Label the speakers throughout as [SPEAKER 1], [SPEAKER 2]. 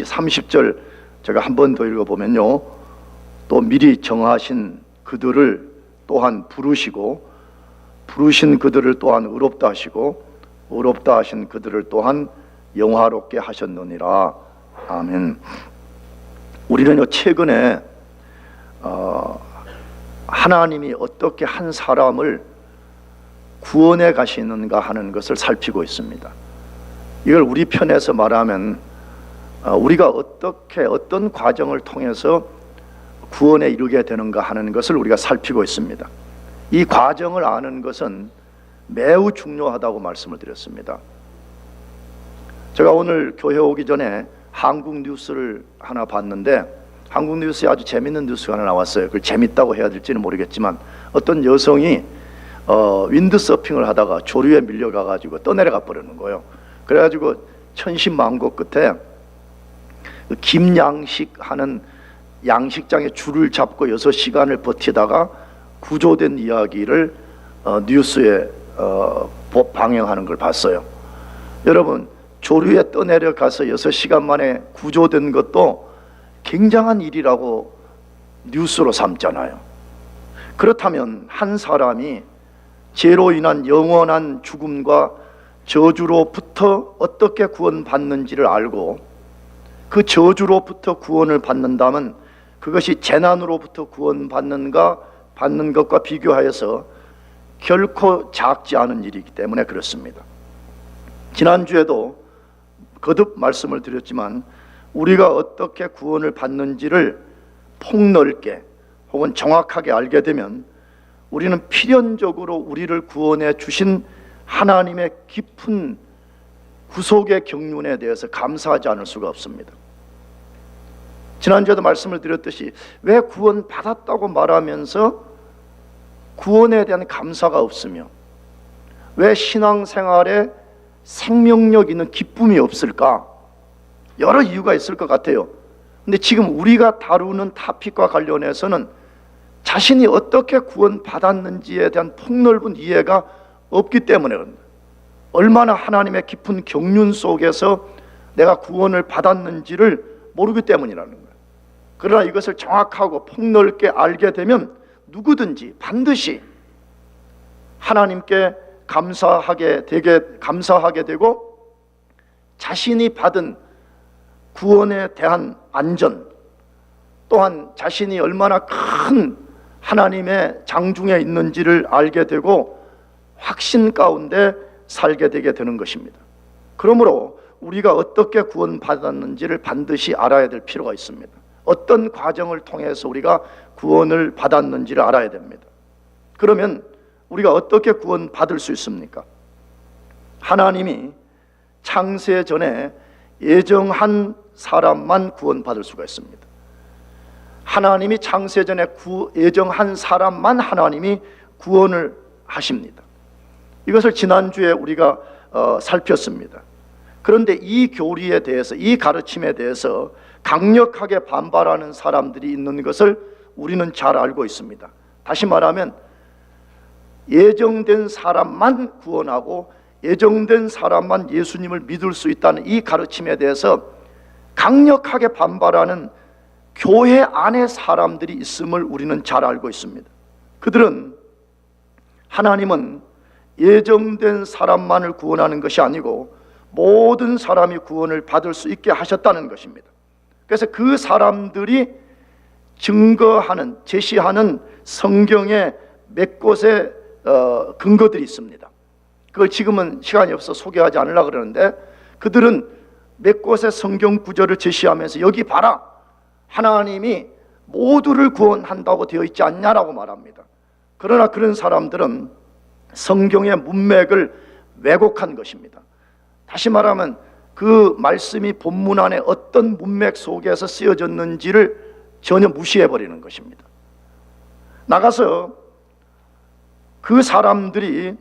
[SPEAKER 1] 30절 제가 한 번 더 읽어보면요, 또 미리 정하신 그들을 또한 부르시고 부르신 그들을 또한 의롭다 하시고 의롭다 하신 그들을 또한 영화롭게 하셨느니라. 아멘. 우리는요, 최근에 하나님이 어떻게 한 사람을 구원해 가시는가 하는 것을 살피고 있습니다. 이걸 우리 편에서 말하면 우리가 어떻게 어떤 과정을 통해서 구원에 이르게 되는가 하는 것을 우리가 살피고 있습니다. 이 과정을 아는 것은 매우 중요하다고 말씀을 드렸습니다. 제가 오늘 교회 오기 전에 한국 뉴스를 하나 봤는데, 한국 뉴스에 아주 재밌는 뉴스가 하나 나왔어요. 그걸 재밌다고 해야 될지는 모르겠지만, 어떤 여성이 윈드서핑을 하다가 조류에 밀려가가지고 떠내려가 버리는 거예요. 그래가지고 천신만고 끝에 김양식 하는 양식장에 줄을 잡고 6시간을 버티다가 구조된 이야기를 뉴스에 방영하는 걸 봤어요. 여러분, 조류에 떠내려가서 6시간 만에 구조된 것도 굉장한 일이라고 뉴스로 삼잖아요. 그렇다면 한 사람이 죄로 인한 영원한 죽음과 저주로부터 어떻게 구원받는지를 알고 그 저주로부터 구원을 받는다면 그것이 재난으로부터 구원받는 것과 비교하여서 결코 작지 않은 일이기 때문에 그렇습니다. 지난주에도 거듭 말씀을 드렸지만, 우리가 어떻게 구원을 받는지를 폭넓게 혹은 정확하게 알게 되면 우리는 필연적으로 우리를 구원해 주신 하나님의 깊은 구속의 경륜에 대해서 감사하지 않을 수가 없습니다. 지난주에도 말씀을 드렸듯이, 왜 구원 받았다고 말하면서 구원에 대한 감사가 없으며 왜 신앙생활에 생명력 있는 기쁨이 없을까? 여러 이유가 있을 것 같아요. 근데 지금 우리가 다루는 타픽과 관련해서는 자신이 어떻게 구원받았는지에 대한 폭넓은 이해가 없기 때문에 그럽니다. 얼마나 하나님의 깊은 경륜 속에서 내가 구원을 받았는지를 모르기 때문이라는 거예요. 그러나 이것을 정확하고 폭넓게 알게 되면 누구든지 반드시 하나님께 감사하게 되고 자신이 받은 구원에 대한 안전, 또한 자신이 얼마나 큰 하나님의 장중에 있는지를 알게 되고 확신 가운데 살게 되게 되는 것입니다. 그러므로 우리가 어떻게 구원받았는지를 반드시 알아야 될 필요가 있습니다. 어떤 과정을 통해서 우리가 구원을 받았는지를 알아야 됩니다. 그러면 우리가 어떻게 구원받을 수 있습니까? 하나님이 창세 전에 예정한 사람만 구원받을 수가 있습니다. 하나님이 창세 전에 예정한 사람만 하나님이 구원을 하십니다. 이것을 지난주에 우리가 살폈습니다. 그런데 이 교리에 대해서, 이 가르침에 대해서 강력하게 반발하는 사람들이 있는 것을 우리는 잘 알고 있습니다. 다시 말하면 예정된 사람만 구원하고 예정된 사람만 예수님을 믿을 수 있다는 이 가르침에 대해서 강력하게 반발하는 교회 안에 사람들이 있음을 우리는 잘 알고 있습니다. 그들은 하나님은 예정된 사람만을 구원하는 것이 아니고 모든 사람이 구원을 받을 수 있게 하셨다는 것입니다. 그래서 그 사람들이 증거하는, 제시하는 성경의 몇 곳의 근거들이 있습니다. 그걸 지금은 시간이 없어서 소개하지 않으려고 그러는데, 그들은 몇 곳의 성경 구절을 제시하면서 여기 봐라, 하나님이 모두를 구원한다고 되어 있지 않냐라고 말합니다. 그러나 그런 사람들은 성경의 문맥을 왜곡한 것입니다. 다시 말하면 그 말씀이 본문 안에 어떤 문맥 속에서 쓰여졌는지를 전혀 무시해버리는 것입니다. 나가서 그 사람들이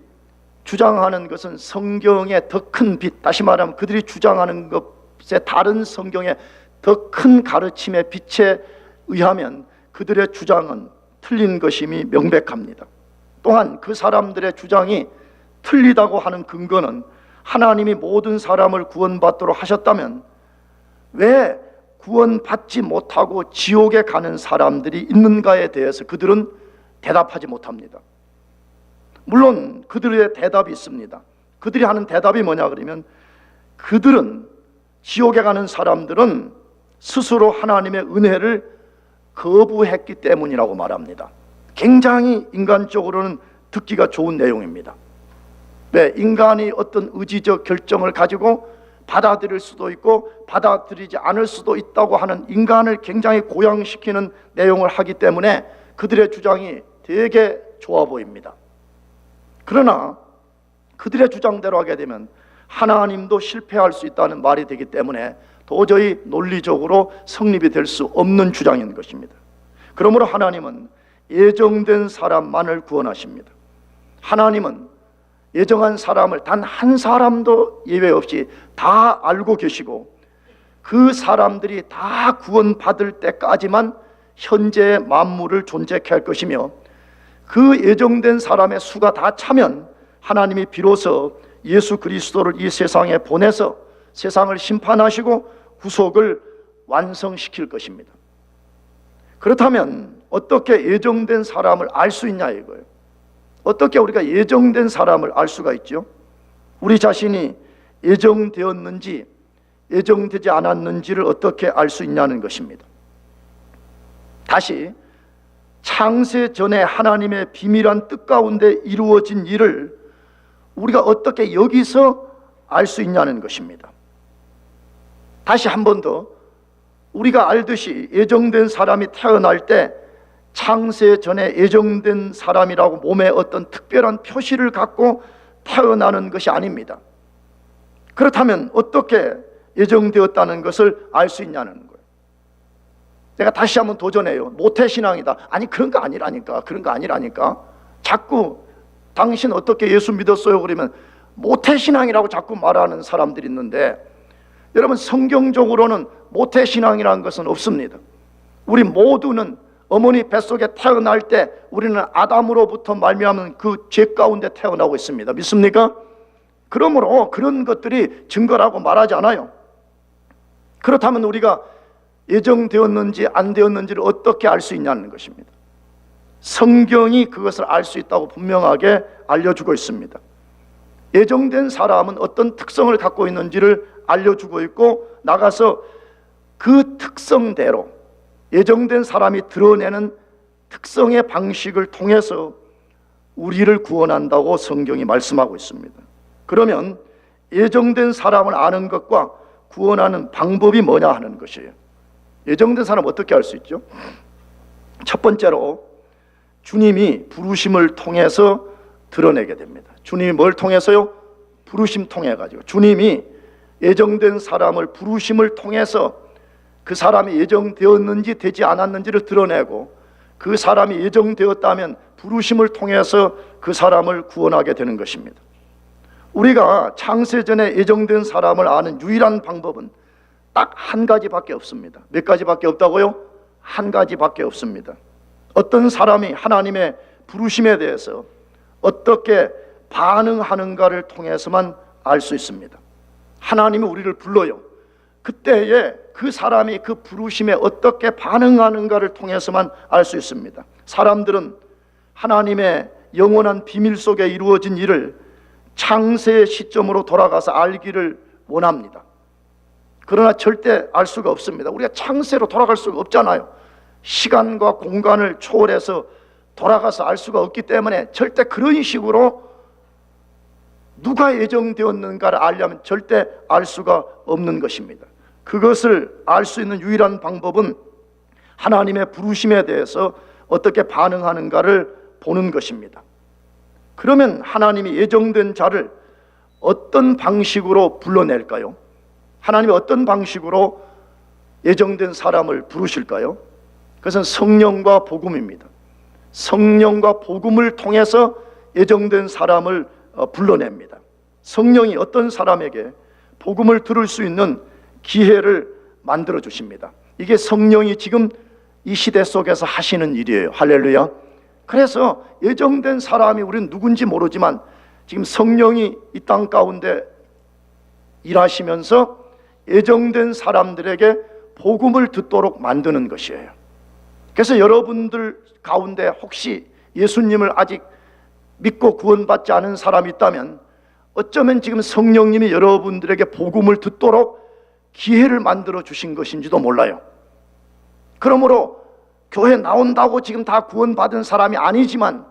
[SPEAKER 1] 주장하는 것은 성경의 더 큰 빛, 다시 말하면 그들이 주장하는 것에 다른 성경의 더 큰 가르침의 빛에 의하면 그들의 주장은 틀린 것임이 명백합니다. 또한 그 사람들의 주장이 틀리다고 하는 근거는 하나님이 모든 사람을 구원받도록 하셨다면 왜 구원받지 못하고 지옥에 가는 사람들이 있는가에 대해서 그들은 대답하지 못합니다. 물론 그들의 대답이 있습니다. 그들이 하는 대답이 뭐냐 그러면, 그들은, 지옥에 가는 사람들은 스스로 하나님의 은혜를 거부했기 때문이라고 말합니다. 굉장히 인간적으로는 듣기가 좋은 내용입니다. 왜? 인간이 어떤 의지적 결정을 가지고 받아들일 수도 있고 받아들이지 않을 수도 있다고 하는, 인간을 굉장히 고양시키는 내용을 하기 때문에 그들의 주장이 되게 좋아 보입니다. 그러나 그들의 주장대로 하게 되면 하나님도 실패할 수 있다는 말이 되기 때문에 도저히 논리적으로 성립이 될 수 없는 주장인 것입니다. 그러므로 하나님은 예정된 사람만을 구원하십니다. 하나님은 예정한 사람을 단 한 사람도 예외 없이 다 알고 계시고, 그 사람들이 다 구원받을 때까지만 현재의 만물을 존재케 할 것이며, 그 예정된 사람의 수가 다 차면 하나님이 비로소 예수 그리스도를 이 세상에 보내서 세상을 심판하시고 구속을 완성시킬 것입니다. 그렇다면 어떻게 예정된 사람을 알 수 있냐 이거예요. 어떻게 우리가 예정된 사람을 알 수가 있죠? 우리 자신이 예정되었는지 예정되지 않았는지를 어떻게 알 수 있냐는 것입니다. 다시, 창세 전에 하나님의 비밀한 뜻 가운데 이루어진 일을 우리가 어떻게 여기서 알 수 있냐는 것입니다. 다시 한 번 더, 우리가 알듯이 예정된 사람이 태어날 때 창세 전에 예정된 사람이라고 몸에 어떤 특별한 표시를 갖고 태어나는 것이 아닙니다. 그렇다면 어떻게 예정되었다는 것을 알 수 있냐는 거예요. 내가 다시 한번 도전해요. 모태신앙이다. 아니, 그런 거 아니라니까. 그런 거 아니라니까. 자꾸 당신 어떻게 예수 믿었어요? 그러면 모태신앙이라고 자꾸 말하는 사람들이 있는데, 여러분, 성경적으로는 모태신앙이라는 것은 없습니다. 우리 모두는 어머니 뱃속에 태어날 때 우리는 아담으로부터 말미암은 그 죄 가운데 태어나고 있습니다. 믿습니까? 그러므로 그런 것들이 증거라고 말하지 않아요. 그렇다면 우리가 예정되었는지 안 되었는지를 어떻게 알 수 있냐는 것입니다. 성경이 그것을 알 수 있다고 분명하게 알려주고 있습니다. 예정된 사람은 어떤 특성을 갖고 있는지를 알려주고 있고, 나가서 그 특성대로 예정된 사람이 드러내는 특성의 방식을 통해서 우리를 구원한다고 성경이 말씀하고 있습니다. 그러면 예정된 사람을 아는 것과 구원하는 방법이 뭐냐 하는 것이에요. 예정된 사람 어떻게 알 수 있죠? 첫 번째로, 주님이 부르심을 통해서 드러내게 됩니다. 주님이 뭘 통해서요? 부르심 통해 가지고, 주님이 예정된 사람을 부르심을 통해서 그 사람이 예정되었는지 되지 않았는지를 드러내고, 그 사람이 예정되었다면 부르심을 통해서 그 사람을 구원하게 되는 것입니다. 우리가 창세전에 예정된 사람을 아는 유일한 방법은 딱 한 가지밖에 없습니다. 몇 가지밖에 없다고요? 한 가지밖에 없습니다. 어떤 사람이 하나님의 부르심에 대해서 어떻게 반응하는가를 통해서만 알 수 있습니다. 하나님이 우리를 불러요. 그때에 그 사람이 그 부르심에 어떻게 반응하는가를 통해서만 알 수 있습니다. 사람들은 하나님의 영원한 비밀 속에 이루어진 일을 창세의 시점으로 돌아가서 알기를 원합니다. 그러나 절대 알 수가 없습니다. 우리가 창세로 돌아갈 수가 없잖아요. 시간과 공간을 초월해서 돌아가서 알 수가 없기 때문에 절대 그런 식으로 누가 예정되었는가를 알려면 절대 알 수가 없는 것입니다. 그것을 알 수 있는 유일한 방법은 하나님의 부르심에 대해서 어떻게 반응하는가를 보는 것입니다. 그러면 하나님이 예정된 자를 어떤 방식으로 불러낼까요? 하나님이 어떤 방식으로 예정된 사람을 부르실까요? 그것은 성령과 복음입니다. 성령과 복음을 통해서 예정된 사람을 불러냅니다. 성령이 어떤 사람에게 복음을 들을 수 있는 기회를 만들어 주십니다. 이게 성령이 지금 이 시대 속에서 하시는 일이에요. 할렐루야. 그래서 예정된 사람이 우리는 누군지 모르지만 지금 성령이 이 땅 가운데 일하시면서 예정된 사람들에게 복음을 듣도록 만드는 것이에요. 그래서 여러분들 가운데 혹시 예수님을 아직 믿고 구원받지 않은 사람이 있다면 어쩌면 지금 성령님이 여러분들에게 복음을 듣도록 기회를 만들어 주신 것인지도 몰라요. 그러므로 교회 나온다고 지금 다 구원받은 사람이 아니지만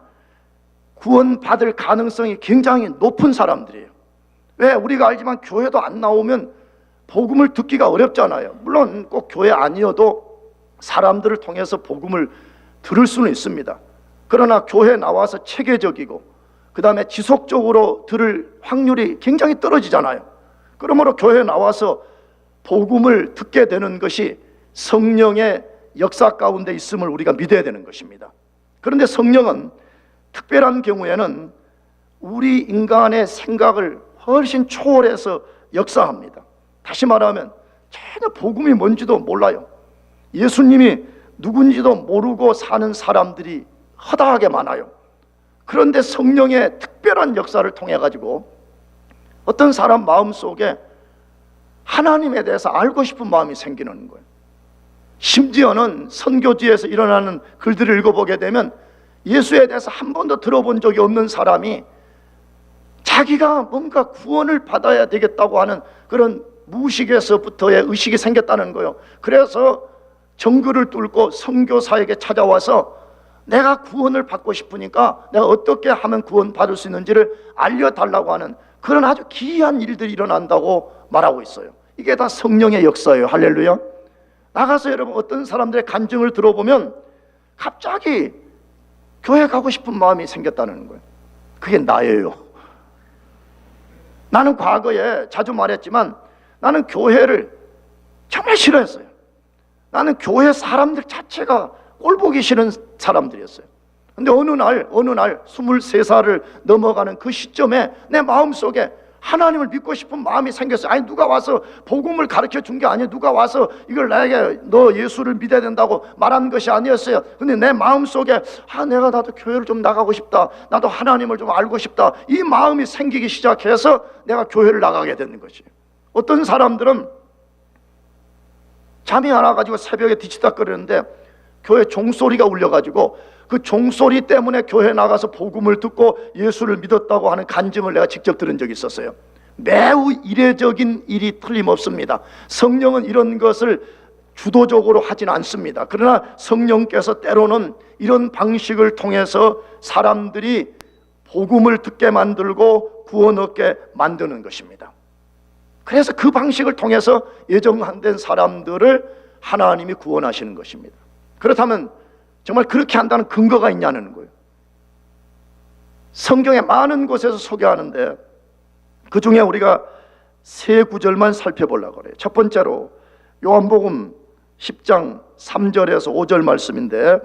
[SPEAKER 1] 구원받을 가능성이 굉장히 높은 사람들이에요. 왜? 우리가 알지만 교회도 안 나오면 복음을 듣기가 어렵잖아요. 물론 꼭 교회 아니어도 사람들을 통해서 복음을 들을 수는 있습니다. 그러나 교회 나와서 체계적이고 그 다음에 지속적으로 들을 확률이 굉장히 떨어지잖아요. 그러므로 교회 나와서 복음을 듣게 되는 것이 성령의 역사 가운데 있음을 우리가 믿어야 되는 것입니다. 그런데 성령은 특별한 경우에는 우리 인간의 생각을 훨씬 초월해서 역사합니다. 다시 말하면 전혀 복음이 뭔지도 몰라요. 예수님이 누군지도 모르고 사는 사람들이 허다하게 많아요. 그런데 성령의 특별한 역사를 통해 가지고 어떤 사람 마음속에 하나님에 대해서 알고 싶은 마음이 생기는 거예요. 심지어는 선교지에서 일어나는 글들을 읽어보게 되면 예수에 대해서 한 번도 들어본 적이 없는 사람이 자기가 뭔가 구원을 받아야 되겠다고 하는 그런 무의식에서부터의 의식이 생겼다는 거예요. 그래서 정글을 뚫고 선교사에게 찾아와서 내가 구원을 받고 싶으니까 내가 어떻게 하면 구원 받을 수 있는지를 알려달라고 하는 그런 아주 기이한 일들이 일어난다고 말하고 있어요. 이게 다 성령의 역사예요. 할렐루야. 나가서 여러분 어떤 사람들의 간증을 들어보면 갑자기 교회 가고 싶은 마음이 생겼다는 거예요. 그게 나예요. 나는 과거에 자주 말했지만 나는 교회를 정말 싫어했어요. 나는 교회 사람들 자체가 꼴보기 싫은 사람들이었어요. 근데 어느 날 23살을 넘어가는 그 시점에 내 마음속에 하나님을 믿고 싶은 마음이 생겼어요. 아니 누가 와서 복음을 가르쳐 준 게 아니에요. 누가 와서 이걸 나에게 너 예수를 믿어야 된다고 말한 것이 아니었어요. 근데 내 마음속에 내가 나도 교회를 좀 나가고 싶다. 나도 하나님을 좀 알고 싶다. 이 마음이 생기기 시작해서 내가 교회를 나가게 되는 것이에요. 어떤 사람들은 잠이 안 와가지고 새벽에 뒤치다거리는데 교회 종소리가 울려가지고 그 종소리 때문에 교회 나가서 복음을 듣고 예수를 믿었다고 하는 간증을 내가 직접 들은 적이 있었어요. 매우 이례적인 일이 틀림없습니다. 성령은 이런 것을 주도적으로 하진 않습니다. 그러나 성령께서 때로는 이런 방식을 통해서 사람들이 복음을 듣게 만들고 구원 얻게 만드는 것입니다. 그래서 그 방식을 통해서 예정된 사람들을 하나님이 구원하시는 것입니다. 그렇다면 정말 그렇게 한다는 근거가 있냐는 거예요. 성경에 많은 곳에서 소개하는데 그 중에 우리가 세 구절만 살펴보려고 그래요. 첫 번째로 요한복음 10장 3절에서 5절 말씀인데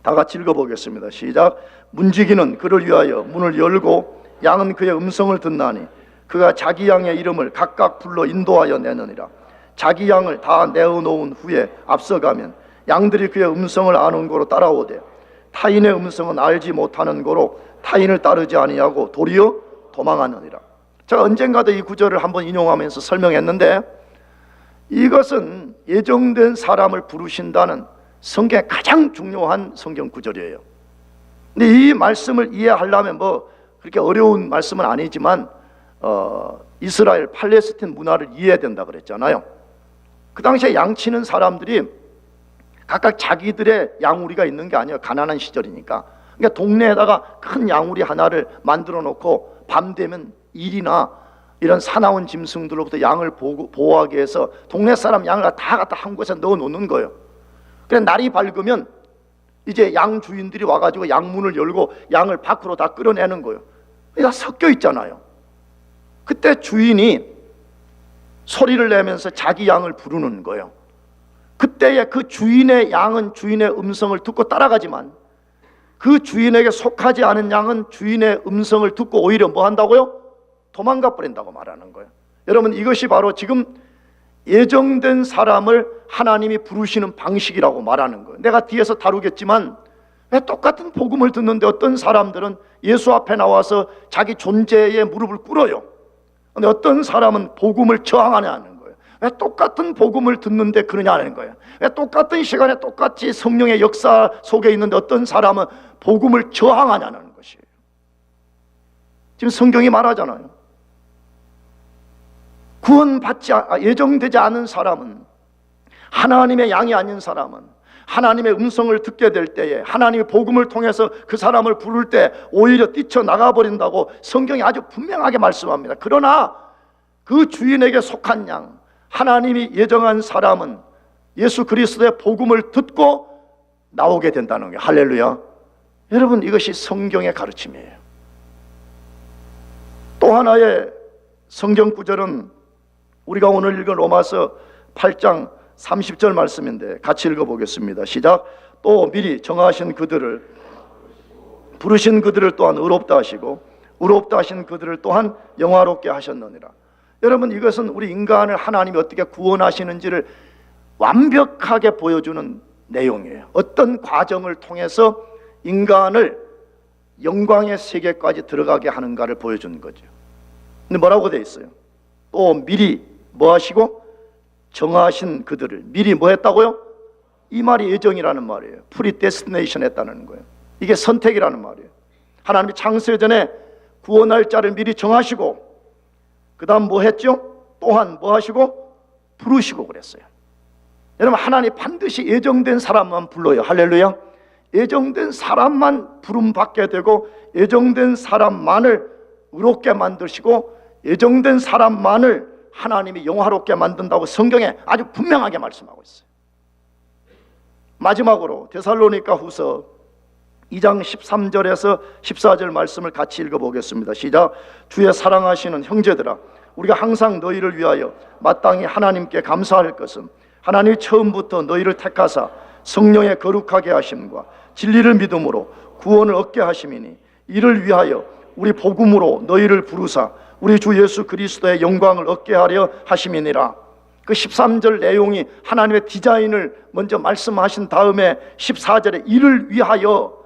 [SPEAKER 1] 다 같이 읽어보겠습니다. 시작. 문지기는 그를 위하여 문을 열고 양은 그의 음성을 듣나니 그가 자기 양의 이름을 각각 불러 인도하여 내느니라. 자기 양을 다 내어놓은 후에 앞서가면 양들이 그의 음성을 아는 고로 따라오되 타인의 음성은 알지 못하는 고로 타인을 따르지 아니하고 도리어 도망하느니라. 제가 언젠가도 이 구절을 한번 인용하면서 설명했는데 이것은 예정된 사람을 부르신다는 성경의 가장 중요한 성경 구절이에요. 근데 이 말씀을 이해하려면 뭐 그렇게 어려운 말씀은 아니지만 이스라엘 팔레스틴 문화를 이해해야 된다 그랬잖아요. 그 당시에 양치는 사람들이 각각 자기들의 양우리가 있는 게 아니에요. 가난한 시절이니까. 그러니까 동네에다가 큰 양우리 하나를 만들어 놓고 밤 되면 일이나 이런 사나운 짐승들로부터 양을 보호하기 위해서 동네 사람 양을 다 갖다 한 곳에 넣어 놓는 거예요. 그래서 날이 밝으면 이제 양 주인들이 와가지고 양문을 열고 양을 밖으로 다 끌어내는 거예요. 다 섞여 있잖아요. 그때 주인이 소리를 내면서 자기 양을 부르는 거예요. 그때의 그 주인의 양은 주인의 음성을 듣고 따라가지만 그 주인에게 속하지 않은 양은 주인의 음성을 듣고 오히려 뭐 한다고요? 도망가 버린다고 말하는 거예요. 여러분 이것이 바로 지금 예정된 사람을 하나님이 부르시는 방식이라고 말하는 거예요. 내가 뒤에서 다루겠지만 왜 똑같은 복음을 듣는데 어떤 사람들은 예수 앞에 나와서 자기 존재에 무릎을 꿇어요. 근데 어떤 사람은 복음을 저항하는 거예요. 왜 똑같은 복음을 듣는데 그러냐는 거예요. 왜 똑같은 시간에 똑같이 성령의 역사 속에 있는데 어떤 사람은 복음을 저항하냐는 것이에요. 지금 성경이 말하잖아요. 구원받지 예정되지 않은 사람은, 하나님의 양이 아닌 사람은 하나님의 음성을 듣게 될 때에 하나님의 복음을 통해서 그 사람을 부를 때 오히려 뛰쳐나가 버린다고 성경이 아주 분명하게 말씀합니다. 그러나 그 주인에게 속한 양, 하나님이 예정한 사람은 예수 그리스도의 복음을 듣고 나오게 된다는 거예요. 할렐루야. 여러분, 이것이 성경의 가르침이에요. 또 하나의 성경 구절은 우리가 오늘 읽은 로마서 8장 30절 말씀인데 같이 읽어보겠습니다. 시작. 또 미리 정하신 그들을, 부르신 그들을 또한 의롭다 하시고 의롭다 하신 그들을 또한 영화롭게 하셨느니라. 여러분, 이것은 우리 인간을 하나님이 어떻게 구원하시는지를 완벽하게 보여주는 내용이에요. 어떤 과정을 통해서 인간을 영광의 세계까지 들어가게 하는가를 보여주는 거죠. 근데 뭐라고 되어 있어요? 또 미리 뭐 하시고 정하신 그들을, 미리 뭐 했다고요? 이 말이 예정이라는 말이에요. 프리데스티네이션 했다는 거예요. 이게 선택이라는 말이에요. 하나님이 창세전에 구원할 자를 미리 정하시고 그 다음 뭐 했죠? 또한 뭐 하시고 부르시고 그랬어요. 여러분, 하나님 반드시 예정된 사람만 불러요. 할렐루야. 예정된 사람만 부름받게 되고 예정된 사람만을 의롭게 만드시고 예정된 사람만을 하나님이 영화롭게 만든다고 성경에 아주 분명하게 말씀하고 있어요. 마지막으로 데살로니가 후서 2장 13절에서 14절 말씀을 같이 읽어보겠습니다. 시작. 주의 사랑하시는 형제들아, 우리가 항상 너희를 위하여 마땅히 하나님께 감사할 것은 하나님이 처음부터 너희를 택하사 성령의 거룩하게 하심과 진리를 믿음으로 구원을 얻게 하심이니, 이를 위하여 우리 복음으로 너희를 부르사 우리 주 예수 그리스도의 영광을 얻게 하려 하심이니라. 그 13절 내용이 하나님의 디자인을 먼저 말씀하신 다음에 14절에 이를 위하여,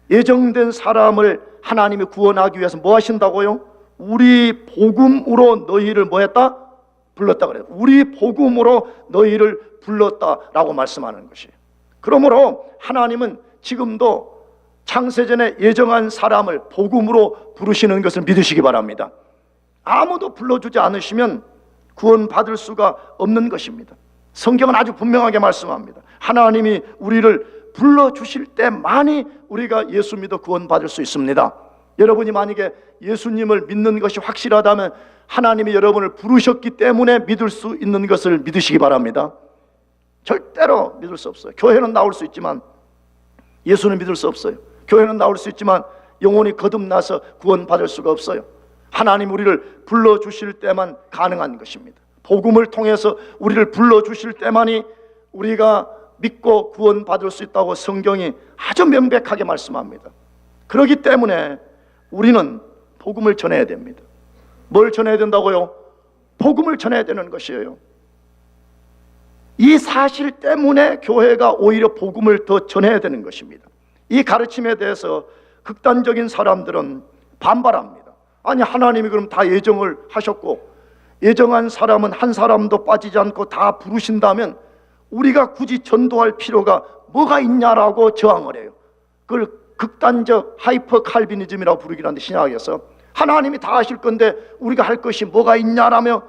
[SPEAKER 1] 예정된 사람을 하나님이 구원하기 위해서 뭐 하신다고요? 우리 복음으로 너희를 뭐 했다? 불렀다 그래요. 우리 복음으로 너희를 불렀다라고 말씀하는 것이에요. 그러므로 하나님은 지금도 창세전에 예정한 사람을 복음으로 부르시는 것을 믿으시기 바랍니다. 아무도 불러주지 않으시면 구원받을 수가 없는 것입니다. 성경은 아주 분명하게 말씀합니다. 하나님이 우리를 불러주실 때만이 우리가 예수 믿어 구원받을 수 있습니다. 여러분이 만약에 예수님을 믿는 것이 확실하다면 하나님이 여러분을 부르셨기 때문에 믿을 수 있는 것을 믿으시기 바랍니다. 절대로 믿을 수 없어요. 교회는 나올 수 있지만 예수는 믿을 수 없어요. 교회는 나올 수 있지만 영혼이 거듭나서 구원받을 수가 없어요. 하나님 우리를 불러주실 때만 가능한 것입니다. 복음을 통해서 우리를 불러주실 때만이 우리가 믿고 구원받을 수 있다고 성경이 아주 명백하게 말씀합니다. 그렇기 때문에 우리는 복음을 전해야 됩니다. 뭘 전해야 된다고요? 복음을 전해야 되는 것이에요. 이 사실 때문에 교회가 오히려 복음을 더 전해야 되는 것입니다. 이 가르침에 대해서 극단적인 사람들은 반발합니다. 아니, 하나님이 그럼 다 예정을 하셨고 예정한 사람은 한 사람도 빠지지 않고 다 부르신다면 우리가 굳이 전도할 필요가 뭐가 있냐라고 저항을 해요. 그걸 극단적 하이퍼 칼비니즘이라고 부르긴 하는데, 신약에서 하나님이 다 하실 건데 우리가 할 것이 뭐가 있냐라며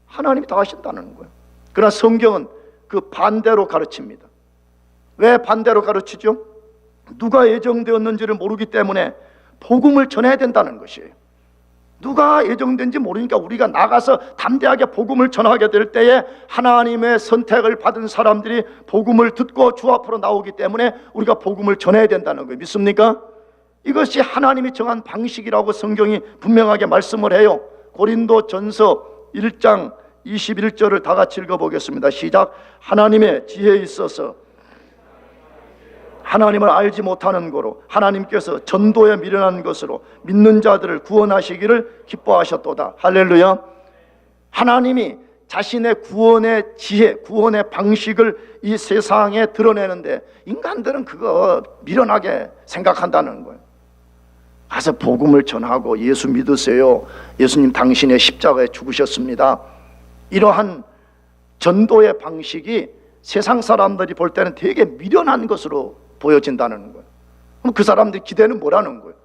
[SPEAKER 1] 하나님이 다 하신다는 거예요. 그러나 성경은 그 반대로 가르칩니다. 왜 반대로 가르치죠? 누가 예정되었는지를 모르기 때문에 복음을 전해야 된다는 것이에요. 누가 예정된지 모르니까 우리가 나가서 담대하게 복음을 전하게 될 때에 하나님의 선택을 받은 사람들이 복음을 듣고 주 앞으로 나오기 때문에 우리가 복음을 전해야 된다는 거예요. 믿습니까? 이것이 하나님이 정한 방식이라고 성경이 분명하게 말씀을 해요. 고린도전서 1장 21절을 다 같이 읽어보겠습니다. 시작. 하나님의 지혜에 있어서 하나님을 알지 못하는 거로 하나님께서 전도에 미련한 것으로 믿는 자들을 구원하시기를 기뻐하셨도다. 할렐루야. 하나님이 자신의 구원의 지혜, 구원의 방식을 이 세상에 드러내는데 인간들은 그거 미련하게 생각한다는 거예요. 가서 복음을 전하고 예수 믿으세요. 예수님 당신의 십자가에 죽으셨습니다. 이러한 전도의 방식이 세상 사람들이 볼 때는 되게 미련한 것으로 보여진다는 거예요. 그럼 그 사람들이 기대는 뭐라는 거예요?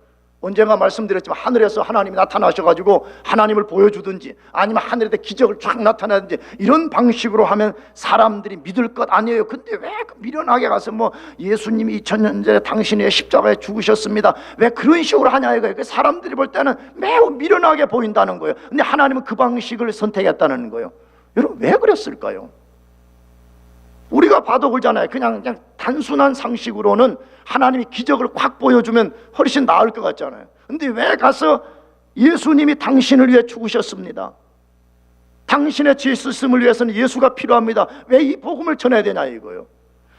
[SPEAKER 1] 언젠가 말씀드렸지만 하늘에서 하나님이 나타나셔가지고 하나님을 보여주든지 아니면 하늘에 기적을 쫙 나타나든지 이런 방식으로 하면 사람들이 믿을 것 아니에요. 근데 왜 그 미련하게 가서 뭐 예수님이 2000년 전에 당신의 십자가에 죽으셨습니다, 왜 그런 식으로 하냐 이거예요. 사람들이 볼 때는 매우 미련하게 보인다는 거예요. 근데 하나님은 그 방식을 선택했다는 거예요. 여러분 왜 그랬을까요? 우리가 봐도 그러잖아요. 그냥 단순한 상식으로는 하나님이 기적을 확 보여주면 훨씬 나을 것 같잖아요. 근데 왜 가서 예수님이 당신을 위해 죽으셨습니다, 당신의 죄 씻음을 위해서는 예수가 필요합니다, 왜 이 복음을 전해야 되냐 이거예요.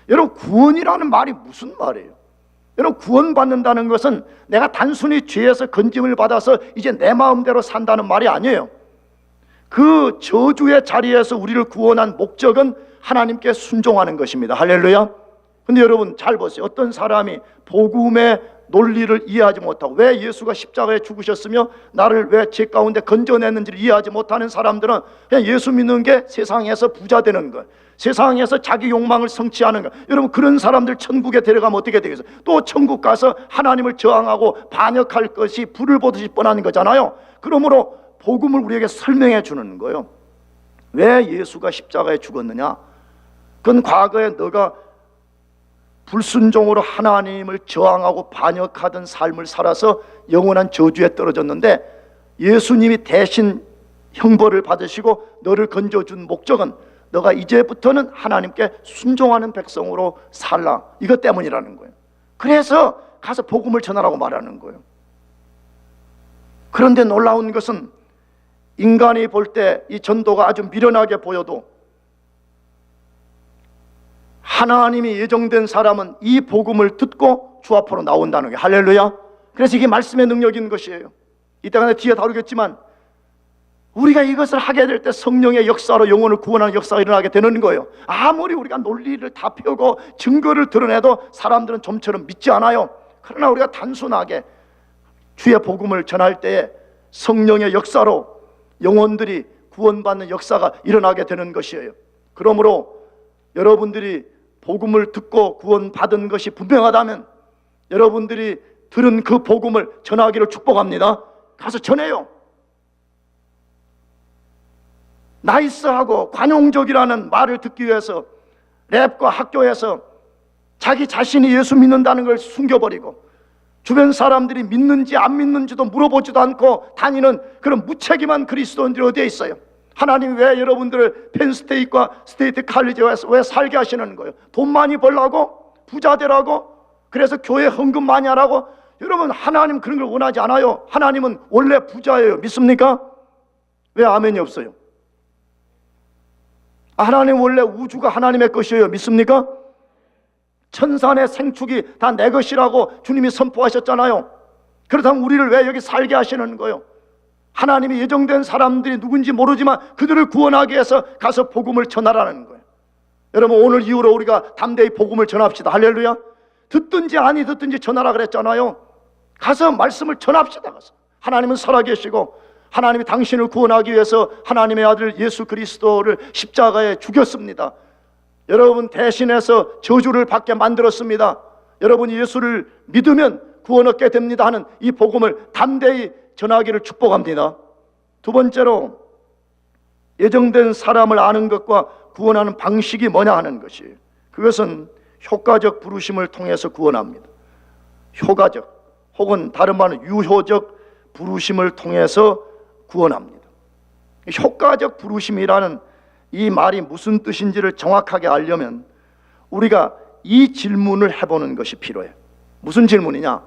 [SPEAKER 1] 여러분 구원이라는 말이 무슨 말이에요? 여러분 구원받는다는 것은 내가 단순히 죄에서 건짐을 받아서 이제 내 마음대로 산다는 말이 아니에요. 그 저주의 자리에서 우리를 구원한 목적은 하나님께 순종하는 것입니다. 할렐루야. 근데 여러분 잘 보세요. 어떤 사람이 복음의 논리를 이해하지 못하고 왜 예수가 십자가에 죽으셨으며 나를 왜 죄 가운데 건져냈는지를 이해하지 못하는 사람들은 그냥 예수 믿는 게 세상에서 부자 되는 것, 세상에서 자기 욕망을 성취하는 것. 여러분 그런 사람들 천국에 데려가면 어떻게 되겠어요? 또 천국 가서 하나님을 저항하고 반역할 것이 불을 보듯이 뻔한 거잖아요. 그러므로 복음을 우리에게 설명해 주는 거예요. 왜 예수가 십자가에 죽었느냐? 그건 과거에 너가 불순종으로 하나님을 저항하고 반역하던 삶을 살아서 영원한 저주에 떨어졌는데 예수님이 대신 형벌을 받으시고 너를 건져준 목적은 너가 이제부터는 하나님께 순종하는 백성으로 살라, 이것 때문이라는 거예요. 그래서 가서 복음을 전하라고 말하는 거예요. 그런데 놀라운 것은 인간이 볼 때 이 전도가 아주 미련하게 보여도 하나님이 예정된 사람은 이 복음을 듣고 주 앞으로 나온다는 게, 할렐루야. 그래서 이게 말씀의 능력인 것이에요. 이따가 내가 뒤에 다루겠지만 우리가 이것을 하게 될 때 성령의 역사로 영혼을 구원하는 역사가 일어나게 되는 거예요. 아무리 우리가 논리를 다 펴고 증거를 드러내도 사람들은 좀처럼 믿지 않아요. 그러나 우리가 단순하게 주의 복음을 전할 때에 성령의 역사로 영혼들이 구원받는 역사가 일어나게 되는 것이에요. 그러므로 여러분들이 복음을 듣고 구원받은 것이 분명하다면 여러분들이 들은 그 복음을 전하기를 축복합니다. 가서 전해요. 나이스하고 관용적이라는 말을 듣기 위해서 랩과 학교에서 자기 자신이 예수 믿는다는 걸 숨겨버리고 주변 사람들이 믿는지 안 믿는지도 물어보지도 않고 다니는 그런 무책임한 그리스도인들이 어디에 있어요? 하나님 왜 여러분들을 펜스테이트와 스테이트 칼리지에 왜 살게 하시는 거예요? 돈 많이 벌라고? 부자 되라고? 그래서 교회 헌금 많이 하라고? 여러분 하나님 그런 걸 원하지 않아요. 하나님은 원래 부자예요. 믿습니까? 왜 아멘이 없어요? 하나님 원래 우주가 하나님의 것이에요. 믿습니까? 천산의 생축이 다 내 것이라고 주님이 선포하셨잖아요. 그렇다면 우리를 왜 여기 살게 하시는 거예요? 하나님이 예정된 사람들이 누군지 모르지만 그들을 구원하기 위해서 가서 복음을 전하라는 거예요. 여러분 오늘 이후로 우리가 담대히 복음을 전합시다. 할렐루야. 듣든지 아니 듣든지 전하라 그랬잖아요. 가서 말씀을 전합시다. 가서 하나님은 살아계시고 하나님이 당신을 구원하기 위해서 하나님의 아들 예수 그리스도를 십자가에 죽였습니다. 여러분 대신해서 저주를 받게 만들었습니다. 여러분이 예수를 믿으면 구원 얻게 됩니다 하는 이 복음을 담대히 전하기를 축복합니다. 두 번째로 예정된 사람을 아는 것과 구원하는 방식이 뭐냐 하는 것이에요. 그것은 효과적 부르심을 통해서 구원합니다. 효과적 혹은 다른 말은 유효적 부르심을 통해서 구원합니다. 효과적 부르심이라는 이 말이 무슨 뜻인지를 정확하게 알려면 우리가 이 질문을 해보는 것이 필요해요. 무슨 질문이냐?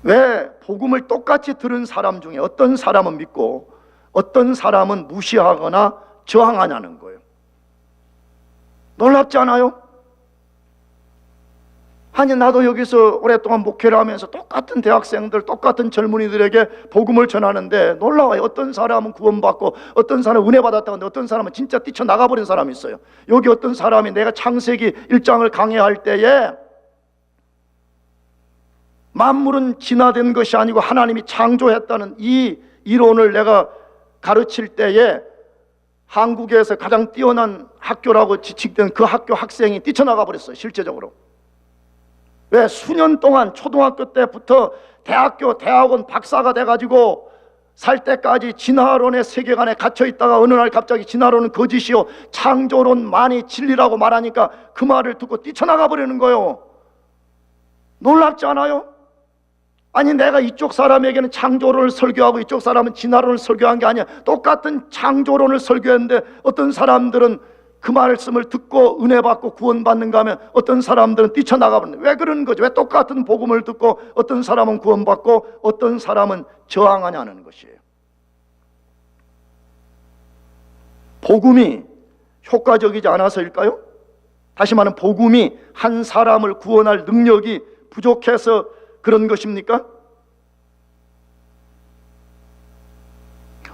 [SPEAKER 1] 왜 복음을 똑같이 들은 사람 중에 어떤 사람은 믿고 어떤 사람은 무시하거나 저항하냐는 거예요. 놀랍지 않아요? 아니 나도 여기서 오랫동안 목회를 하면서 똑같은 대학생들, 똑같은 젊은이들에게 복음을 전하는데 놀라워요. 어떤 사람은 구원받고 어떤 사람은 은혜 받았다고 하는데 어떤 사람은 진짜 뛰쳐나가버린 사람이 있어요. 여기 어떤 사람이 내가 창세기 1장을 강해할 때에 만물은 진화된 것이 아니고 하나님이 창조했다는 이 이론을 내가 가르칠 때에 한국에서 가장 뛰어난 학교라고 지칭된 그 학교 학생이 뛰쳐나가 버렸어요. 실제적으로. 왜? 수년 동안 초등학교 때부터 대학교, 대학원 박사가 돼가지고 살 때까지 진화론의 세계관에 갇혀 있다가 어느 날 갑자기 진화론은 거짓이요 창조론만이 진리라고 말하니까 그 말을 듣고 뛰쳐나가 버리는 거예요. 놀랍지 않아요? 아니, 내가 이쪽 사람에게는 창조론을 설교하고 이쪽 사람은 진화론을 설교한 게 아니야. 똑같은 창조론을 설교했는데 어떤 사람들은 그 말씀을 듣고 은혜 받고 구원받는가 하면 어떤 사람들은 뛰쳐나가 버리는 거예요. 왜 그러는 거죠? 왜 똑같은 복음을 듣고 어떤 사람은 구원받고 어떤 사람은 저항하냐는 것이에요. 복음이 효과적이지 않아서일까요? 다시 말하면 복음이 한 사람을 구원할 능력이 부족해서 그런 것입니까?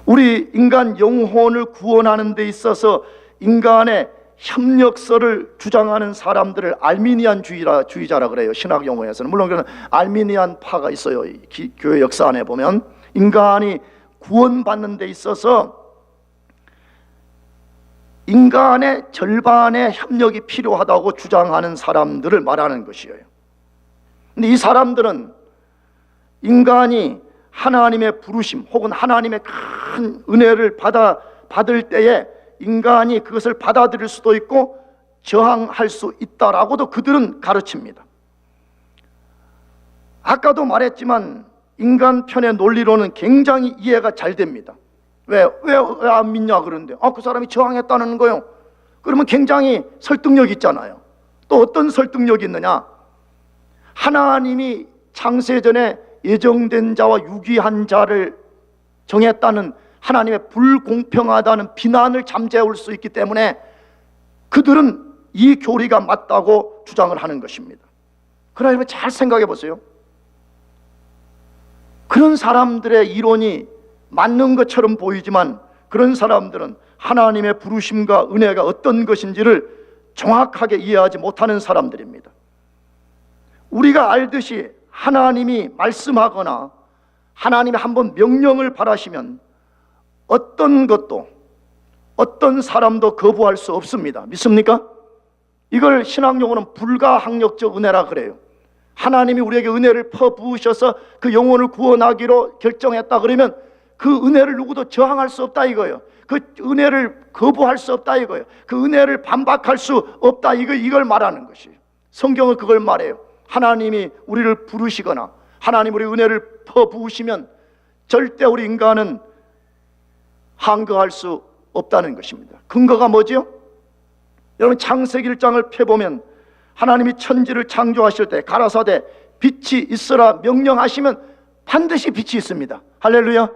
[SPEAKER 1] 우리 인간 영혼을 구원하는 데 있어서 인간의 협력서를 주장하는 사람들을 알미니안 주의자라 그래요. 신학 용어에서는. 물론 그런 알미니안 파가 있어요. 교회 역사 안에 보면 인간이 구원받는 데 있어서 인간의 절반의 협력이 필요하다고 주장하는 사람들을 말하는 것이에요. 근데 이 사람들은 인간이 하나님의 부르심 혹은 하나님의 큰 은혜를 받을 때에 인간이 그것을 받아들일 수도 있고 저항할 수 있다라고도 그들은 가르칩니다. 아까도 말했지만 인간 편의 논리로는 굉장히 이해가 잘 됩니다. 왜 안 믿냐 그러는데 그 사람이 저항했다는 거요. 그러면 굉장히 설득력 있잖아요. 또 어떤 설득력이 있느냐? 하나님이 창세전에 예정된 자와 유기한 자를 정했다는 하나님의 불공평하다는 비난을 잠재울 수 있기 때문에 그들은 이 교리가 맞다고 주장을 하는 것입니다. 그러면 잘 생각해 보세요. 그런 사람들의 이론이 맞는 것처럼 보이지만 그런 사람들은 하나님의 부르심과 은혜가 어떤 것인지를 정확하게 이해하지 못하는 사람들입니다. 우리가 알듯이 하나님이 말씀하거나 하나님이 한번 명령을 바라시면 어떤 것도 어떤 사람도 거부할 수 없습니다. 믿습니까? 이걸 신학용어는 불가항력적 은혜라 그래요. 하나님이 우리에게 은혜를 퍼부으셔서 그 영혼을 구원하기로 결정했다 그러면 그 은혜를 누구도 저항할 수 없다 이거예요. 그 은혜를 거부할 수 없다 이거예요. 그 은혜를 반박할 수 없다 이걸 말하는 것이에요. 성경은 그걸 말해요. 하나님이 우리를 부르시거나 하나님 우리 은혜를 퍼부으시면 절대 우리 인간은 항거할 수 없다는 것입니다. 근거가 뭐지요? 여러분 창세기 1장을 펴보면 하나님이 천지를 창조하실 때 가라사대 빛이 있으라 명령하시면 반드시 빛이 있습니다. 할렐루야.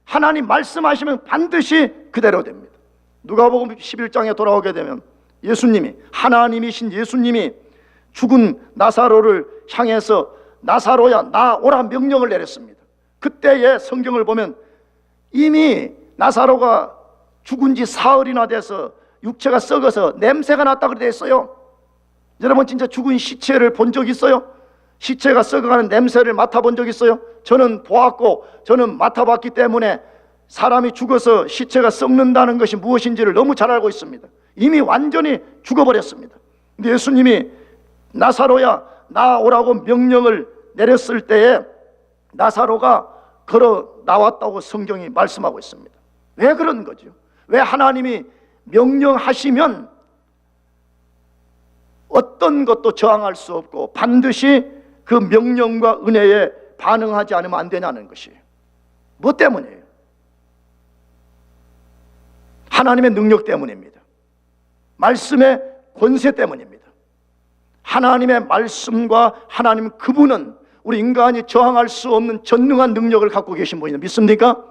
[SPEAKER 1] 하나님 말씀하시면 반드시 그대로 됩니다. 누가복음 11장에 돌아오게 되면 예수님이 하나님이신 예수님이 죽은 나사로를 향해서 나사로야 나오라 명령을 내렸습니다. 그때의 성경을 보면 이미 나사로가 죽은 지 사흘이나 돼서 육체가 썩어서 냄새가 났다 그래 있어요. 여러분 진짜 죽은 시체를 본 적 있어요? 시체가 썩어가는 냄새를 맡아본 적 있어요? 저는 보았고 저는 맡아봤기 때문에 사람이 죽어서 시체가 썩는다는 것이 무엇인지를 너무 잘 알고 있습니다. 이미 완전히 죽어버렸습니다. 근데 예수님이 나사로야 나오라고 명령을 내렸을 때에 나사로가 걸어 나왔다고 성경이 말씀하고 있습니다. 왜 그런 거죠? 왜 하나님이 명령하시면 어떤 것도 저항할 수 없고 반드시 그 명령과 은혜에 반응하지 않으면 안 되냐는 것이에요. 뭐 때문이에요? 하나님의 능력 때문입니다. 말씀의 권세 때문입니다. 하나님의 말씀과 하나님 그분은 우리 인간이 저항할 수 없는 전능한 능력을 갖고 계신 분이다. 믿습니까?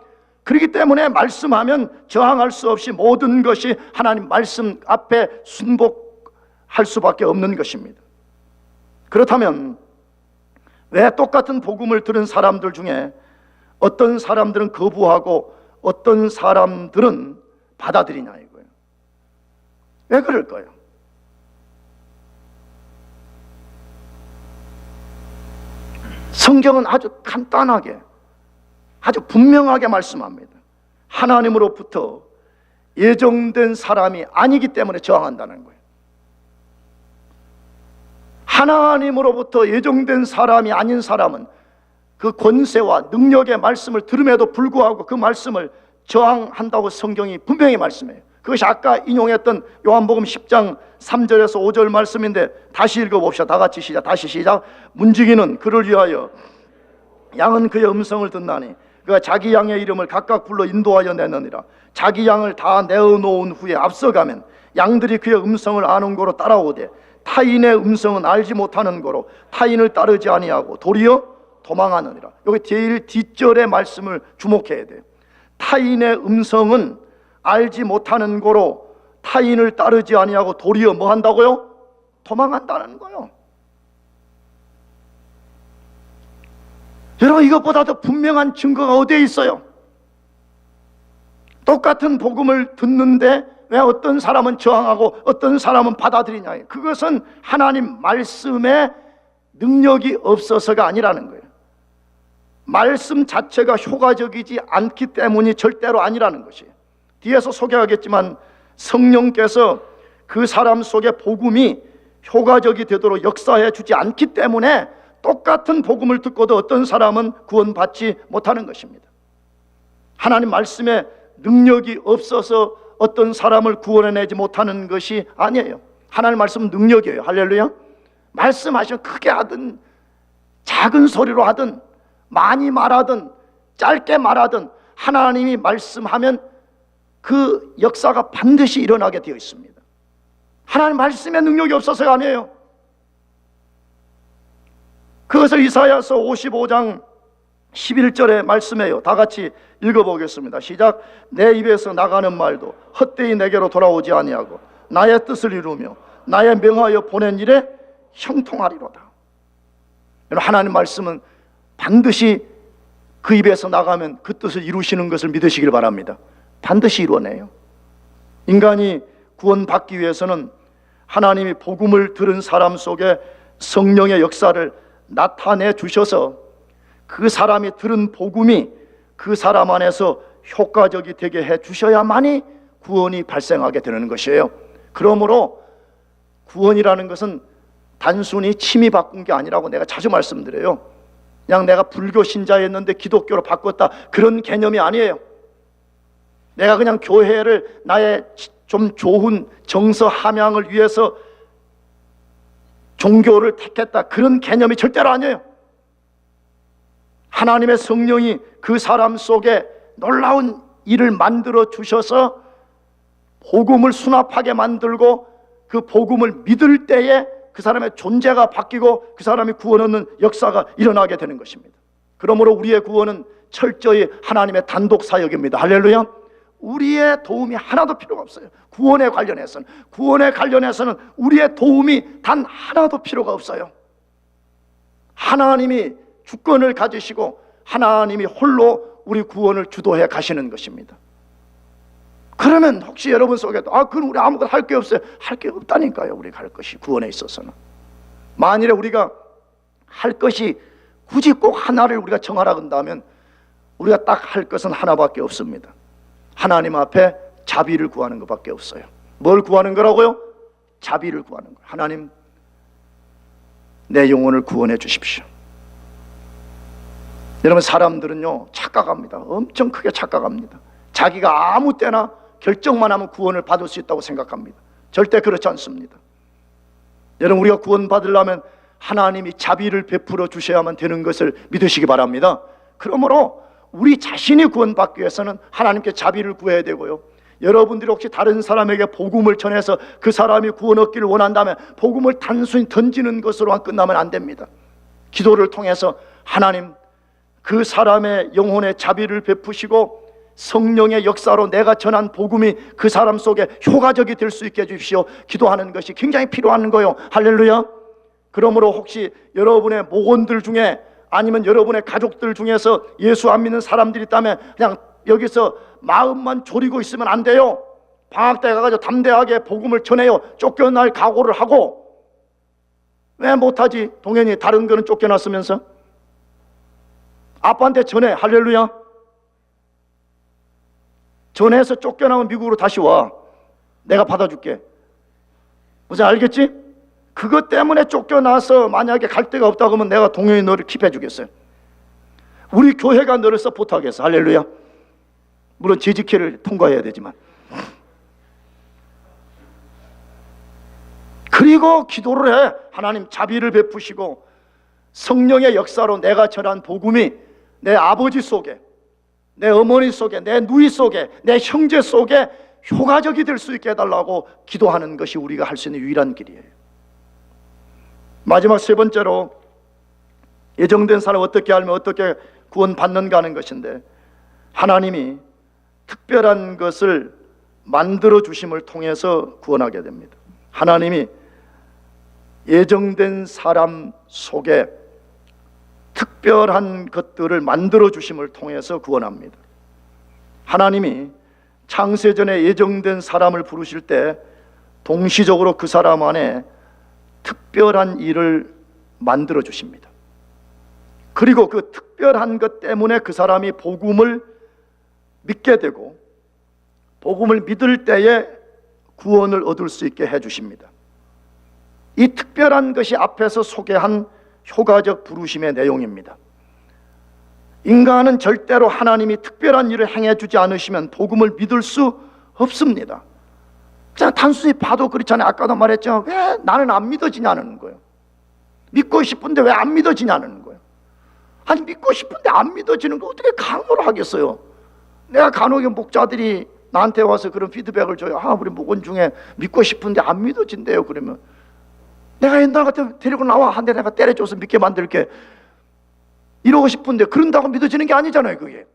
[SPEAKER 1] 그렇기 때문에 말씀하면 저항할 수 없이 모든 것이 하나님 말씀 앞에 순복할 수밖에 없는 것입니다. 그렇다면 왜 똑같은 복음을 들은 사람들 중에 어떤 사람들은 거부하고 어떤 사람들은 받아들이냐 이거예요. 왜 그럴까요? 성경은 아주 간단하게 아주 분명하게 말씀합니다. 하나님으로부터 예정된 사람이 아니기 때문에 저항한다는 거예요. 하나님으로부터 예정된 사람이 아닌 사람은 그 권세와 능력의 말씀을 들음에도 불구하고 그 말씀을 저항한다고 성경이 분명히 말씀해요. 그것이 아까 인용했던 요한복음 10장 3절에서 5절 말씀인데 다시 읽어봅시다. 다 같이 시작. 다시 시작. 문지기는 그를 위하여 양은 그의 음성을 듣나니 그가 자기 양의 이름을 각각 불러 인도하여 내느니라. 자기 양을 다 내어놓은 후에 앞서가면 양들이 그의 음성을 아는 고로 따라오되 타인의 음성은 알지 못하는 고로 타인을 따르지 아니하고 도리어 도망하느니라. 여기 제일 뒷절의 말씀을 주목해야 돼요. 타인의 음성은 알지 못하는 고로 타인을 따르지 아니하고 도리어 뭐 한다고요? 도망한다는 거예요. 여러분, 이것보다 더 분명한 증거가 어디에 있어요? 똑같은 복음을 듣는데 왜 어떤 사람은 저항하고 어떤 사람은 받아들이냐? 그것은 하나님 말씀에 능력이 없어서가 아니라는 거예요. 말씀 자체가 효과적이지 않기 때문이 절대로 아니라는 것이에요. 뒤에서 소개하겠지만 성령께서 그 사람 속에 복음이 효과적이 되도록 역사해 주지 않기 때문에 똑같은 복음을 듣고도 어떤 사람은 구원받지 못하는 것입니다. 하나님 말씀에 능력이 없어서 어떤 사람을 구원해내지 못하는 것이 아니에요. 하나님 말씀은 능력이에요. 할렐루야. 말씀하시면 크게 하든 작은 소리로 하든 많이 말하든 짧게 말하든 하나님이 말씀하면 그 역사가 반드시 일어나게 되어 있습니다. 하나님 말씀에 능력이 없어서가 아니에요. 그것을 이사야서 55장 11절에 말씀해요. 다 같이 읽어보겠습니다. 시작. 내 입에서 나가는 말도 헛되이 내게로 돌아오지 아니하고 나의 뜻을 이루며 나의 명하여 보낸 일에 형통하리로다. 하나님 말씀은 반드시 그 입에서 나가면 그 뜻을 이루시는 것을 믿으시길 바랍니다. 반드시 이루어내요. 인간이 구원받기 위해서는 하나님이 복음을 들은 사람 속에 성령의 역사를 나타내 주셔서 그 사람이 들은 복음이 그 사람 안에서 효과적이 되게 해 주셔야만이 구원이 발생하게 되는 것이에요. 그러므로 구원이라는 것은 단순히 침이 바꾼 게 아니라고 내가 자주 말씀드려요. 그냥 내가 불교 신자였는데 기독교로 바꿨다, 그런 개념이 아니에요. 내가 그냥 교회를 나의 좀 좋은 정서 함양을 위해서 종교를 택했다, 그런 개념이 절대로 아니에요. 하나님의 성령이 그 사람 속에 놀라운 일을 만들어 주셔서 복음을 수납하게 만들고 그 복음을 믿을 때에 그 사람의 존재가 바뀌고 그 사람이 구원 얻는 역사가 일어나게 되는 것입니다. 그러므로 우리의 구원은 철저히 하나님의 단독 사역입니다. 할렐루야. 우리의 도움이 하나도 필요가 없어요. 구원에 관련해서는 우리의 도움이 단 하나도 필요가 없어요. 하나님이 주권을 가지시고 하나님이 홀로 우리 구원을 주도해 가시는 것입니다. 그러면 혹시 여러분 속에도 그럼 우리 아무것도 할 게 없어요. 할 게 없다니까요. 우리가 할 것이, 구원에 있어서는. 만일에 우리가 할 것이 굳이 꼭 하나를 우리가 정하라 한다면 우리가 딱 할 것은 하나밖에 없습니다. 하나님 앞에 자비를 구하는 것밖에 없어요. 뭘 구하는 거라고요? 자비를 구하는 거예요. 하나님, 내 영혼을 구원해 주십시오. 여러분, 사람들은요 착각합니다. 엄청 크게 착각합니다. 자기가 아무 때나 결정만 하면 구원을 받을 수 있다고 생각합니다. 절대 그렇지 않습니다. 여러분, 우리가 구원 받으려면 하나님이 자비를 베풀어 주셔야만 되는 것을 믿으시기 바랍니다. 그러므로 우리 자신이 구원받기 위해서는 하나님께 자비를 구해야 되고요, 여러분들이 혹시 다른 사람에게 복음을 전해서 그 사람이 구원 얻기를 원한다면 복음을 단순히 던지는 것으로만 끝나면 안 됩니다. 기도를 통해서 하나님, 그 사람의 영혼에 자비를 베푸시고 성령의 역사로 내가 전한 복음이 그 사람 속에 효과적이 될 수 있게 해주십시오. 기도하는 것이 굉장히 필요한 거예요. 할렐루야. 그러므로 혹시 여러분의 목원들 중에 아니면 여러분의 가족들 중에서 예수 안 믿는 사람들이 있다면 그냥 여기서 마음만 졸이고 있으면 안 돼요. 방학 때 가가지고 담대하게 복음을 전해요. 쫓겨날 각오를 하고. 왜 못하지? 동현이 다른 거는 쫓겨났으면서. 아빠한테 전해. 할렐루야. 전해서 쫓겨나면 미국으로 다시 와. 내가 받아줄게. 무슨 알겠지? 그것 때문에 쫓겨나서 만약에 갈 데가 없다고 하면 내가 동영이 너를 킵해 주겠어요. 우리 교회가 너를 서포트하겠어. 할렐루야. 물론 재직회를 통과해야 되지만. 그리고 기도를 해. 하나님 자비를 베푸시고 성령의 역사로 내가 전한 복음이 내 아버지 속에, 내 어머니 속에, 내 누이 속에, 내 형제 속에 효과적이 될 수 있게 해달라고 기도하는 것이 우리가 할 수 있는 유일한 길이에요. 마지막 세 번째로 예정된 사람 어떻게 하면 어떻게 구원받는가 하는 것인데, 하나님이 특별한 것을 만들어 주심을 통해서 구원하게 됩니다. 하나님이 예정된 사람 속에 특별한 것들을 만들어 주심을 통해서 구원합니다. 하나님이 창세전에 예정된 사람을 부르실 때 동시적으로 그 사람 안에 특별한 일을 만들어 주십니다. 그리고 그 특별한 것 때문에 그 사람이 복음을 믿게 되고 복음을 믿을 때에 구원을 얻을 수 있게 해주십니다. 이 특별한 것이 앞에서 소개한 효과적 부르심의 내용입니다. 인간은 절대로 하나님이 특별한 일을 행해주지 않으시면 복음을 믿을 수 없습니다. 그냥 단순히 봐도 그렇잖아요. 아까도 말했죠. 왜 나는 안 믿어지냐는 거예요. 믿고 싶은데 왜 안 믿어지냐는 거예요. 아니 믿고 싶은데 안 믿어지는 거 어떻게 강요를 하겠어요. 내가 간혹에 목자들이 나한테 와서 그런 피드백을 줘요. 우리 목원 중에 믿고 싶은데 안 믿어진대요. 그러면 내가 옛날 같으면 데리고 나와, 한 대 내가 때려줘서 믿게 만들게, 이러고 싶은데 그런다고 믿어지는 게 아니잖아요. 그게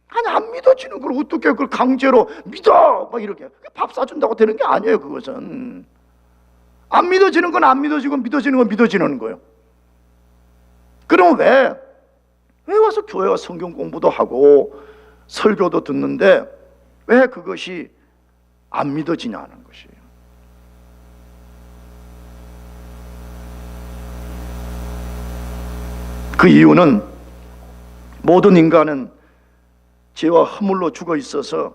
[SPEAKER 1] 아니 안 믿어지는 걸 어떻게 그걸 강제로 믿어 막 이렇게 밥 사준다고 되는 게 아니에요. 그것은 안 믿어지는 건 안 믿어지고 믿어지는 건 믿어지는 거예요. 그럼 왜 와서 교회와 성경 공부도 하고 설교도 듣는데 왜 그것이 안 믿어지냐는 것이에요. 그 이유는 모든 인간은 죄와 허물로 죽어 있어서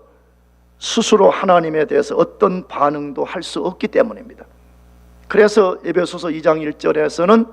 [SPEAKER 1] 스스로 하나님에 대해서 어떤 반응도 할 수 없기 때문입니다. 그래서 에베소서 2장 1절에서는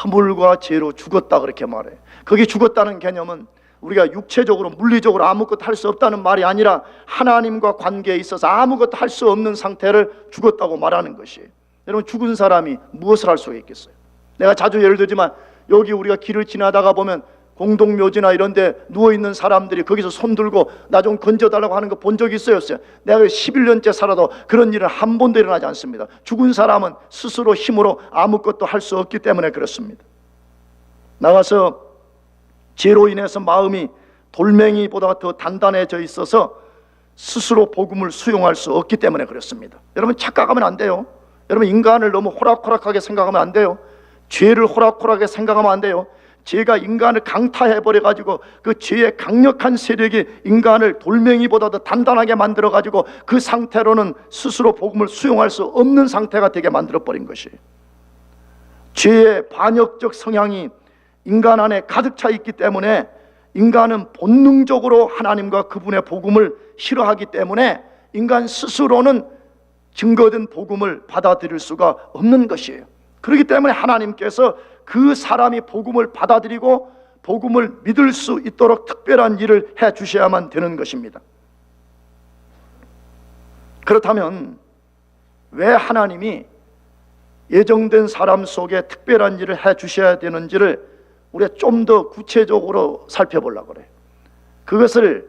[SPEAKER 1] 허물과 죄로 죽었다 그렇게 말해요. 거기 죽었다는 개념은 우리가 육체적으로 물리적으로 아무것도 할 수 없다는 말이 아니라 하나님과 관계에 있어서 아무것도 할 수 없는 상태를 죽었다고 말하는 것이에요. 여러분, 죽은 사람이 무엇을 할 수가 있겠어요? 내가 자주 예를 들지만 여기 우리가 길을 지나다가 보면 공동묘지나 이런 데 누워있는 사람들이 거기서 손 들고 나 좀 건져달라고 하는 거 본 적이 있어요? 내가 11년째 살아도 그런 일은 한 번도 일어나지 않습니다. 죽은 사람은 스스로 힘으로 아무것도 할 수 없기 때문에 그렇습니다. 나가서 죄로 인해서 마음이 돌멩이보다 더 단단해져 있어서 스스로 복음을 수용할 수 없기 때문에 그렇습니다. 여러분, 착각하면 안 돼요. 여러분, 인간을 너무 호락호락하게 생각하면 안 돼요. 죄를 호락호락하게 생각하면 안 돼요. 죄가 인간을 강타해버려가지고 그 죄의 강력한 세력이 인간을 돌멩이보다 더 단단하게 만들어가지고 그 상태로는 스스로 복음을 수용할 수 없는 상태가 되게 만들어버린 것이에요. 죄의 반역적 성향이 인간 안에 가득 차 있기 때문에 인간은 본능적으로 하나님과 그분의 복음을 싫어하기 때문에 인간 스스로는 증거된 복음을 받아들일 수가 없는 것이에요. 그렇기 때문에 하나님께서 그 사람이 복음을 받아들이고 복음을 믿을 수 있도록 특별한 일을 해 주셔야만 되는 것입니다. 그렇다면 왜 하나님이 예정된 사람 속에 특별한 일을 해 주셔야 되는지를 우리가 좀 더 구체적으로 살펴보려고 그래요. 그것을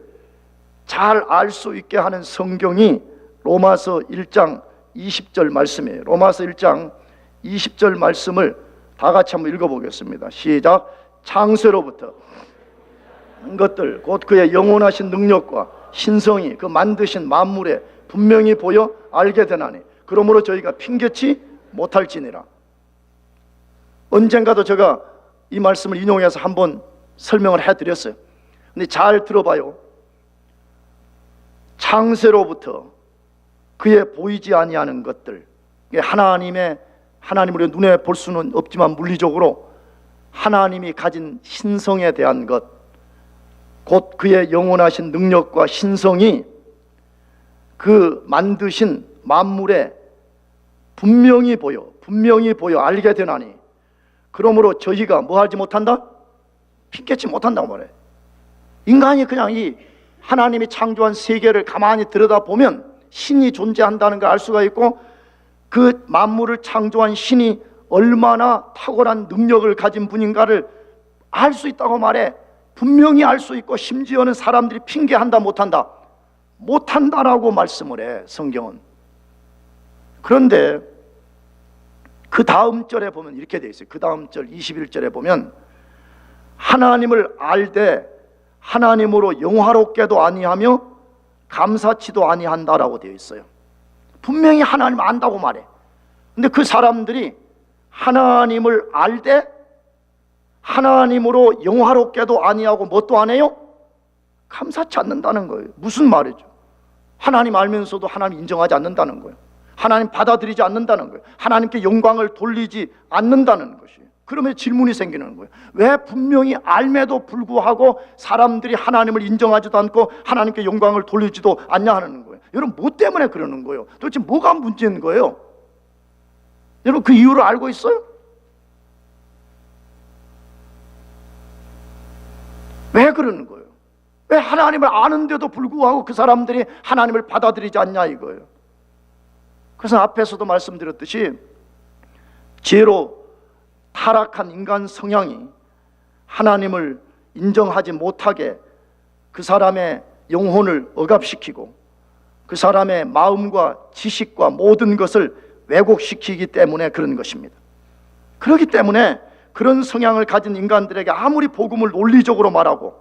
[SPEAKER 1] 잘 알 수 있게 하는 성경이 로마서 1장 20절 말씀이에요. 로마서 1장 20절 말씀을 다 같이 한번 읽어보겠습니다. 시작. 창세로부터 것들 곧 그의 영원하신 능력과 신성이 그 만드신 만물에 분명히 보여 알게 되나니 그러므로 저희가 핑계치 못할지니라. 언젠가도 제가 이 말씀을 인용해서 한번 설명을 해드렸어요. 근데 잘 들어봐요. 창세로부터 그의 보이지 아니하는 것들, 하나님을 눈에 볼 수는 없지만 물리적으로 하나님이 가진 신성에 대한 것, 곧 그의 영원하신 능력과 신성이 그 만드신 만물에 분명히 보여 알게 되나니 그러므로 저희가 뭐 하지 못한다? 핑계치 못한다고 말해. 인간이 그냥 이 하나님이 창조한 세계를 가만히 들여다보면 신이 존재한다는 걸 알 수가 있고, 그 만물을 창조한 신이 얼마나 탁월한 능력을 가진 분인가를 알 수 있다고 말해. 분명히 알 수 있고, 심지어는 사람들이 핑계한다 못한다, 못한다라고 말씀을 해, 성경은. 그런데 그 다음 절에 보면 이렇게 돼 있어요. 그 다음 절 21절에 보면 하나님을 알되 하나님으로 영화롭게도 아니하며 감사치도 아니한다라고 되어 있어요. 분명히 하나님을 안다고 말해. 근데 그 사람들이 하나님을 알되 하나님으로 영화롭게도 아니하고 뭣도 안 해요? 감사치 않는다는 거예요. 무슨 말이죠? 하나님 알면서도 하나님 인정하지 않는다는 거예요. 하나님 받아들이지 않는다는 거예요. 하나님께 영광을 돌리지 않는다는 것이에요. 그러면 질문이 생기는 거예요. 왜 분명히 알매도 불구하고 사람들이 하나님을 인정하지도 않고 하나님께 영광을 돌리지도 않냐 하는 거예요. 여러분, 뭐 때문에 그러는 거예요? 도대체 뭐가 문제인 거예요? 여러분, 그 이유를 알고 있어요? 왜 그러는 거예요? 왜 하나님을 아는데도 불구하고 그 사람들이 하나님을 받아들이지 않냐 이거예요. 그래서 앞에서도 말씀드렸듯이 죄로 타락한 인간 성향이 하나님을 인정하지 못하게 그 사람의 영혼을 억압시키고 그 사람의 마음과 지식과 모든 것을 왜곡시키기 때문에 그런 것입니다. 그렇기 때문에 그런 성향을 가진 인간들에게 아무리 복음을 논리적으로 말하고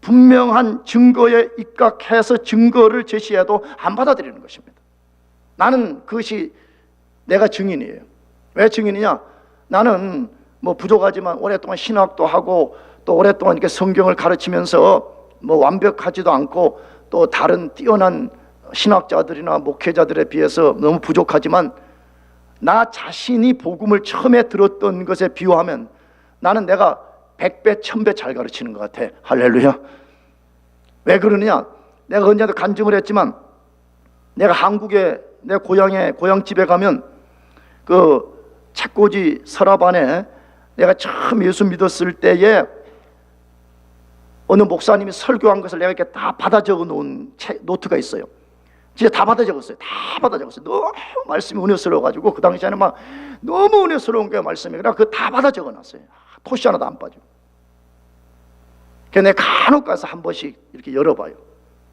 [SPEAKER 1] 분명한 증거에 입각해서 증거를 제시해도 안 받아들이는 것입니다. 나는 그것이 내가 증인이에요. 왜 증인이냐? 나는 뭐 부족하지만 오랫동안 신학도 하고 또 오랫동안 이렇게 성경을 가르치면서 뭐 완벽하지도 않고 또 다른 뛰어난 신학자들이나 목회자들에 비해서 너무 부족하지만 나 자신이 복음을 처음에 들었던 것에 비유하면 나는 내가 100배, 1000배 잘 가르치는 것 같아. 할렐루야. 왜 그러느냐? 내가 언제도 간증을 했지만 내가 한국에 내 고향집에 가면 그 책꽂이 서랍 안에 내가 처음 예수 믿었을 때에 어느 목사님이 설교한 것을 내가 이렇게 다 받아 적어 놓은 노트가 있어요. 진짜 다 받아 적었어요. 다 받아 적었어요. 너무 말씀이 은혜스러워가지고 그 당시에는 막 너무 은혜스러운 게 말씀이. 그래서 그거 다 받아 적어 놨어요. 토시 하나도 안 빠져. 그래서 내가 간혹 가서 한 번씩 이렇게 열어봐요.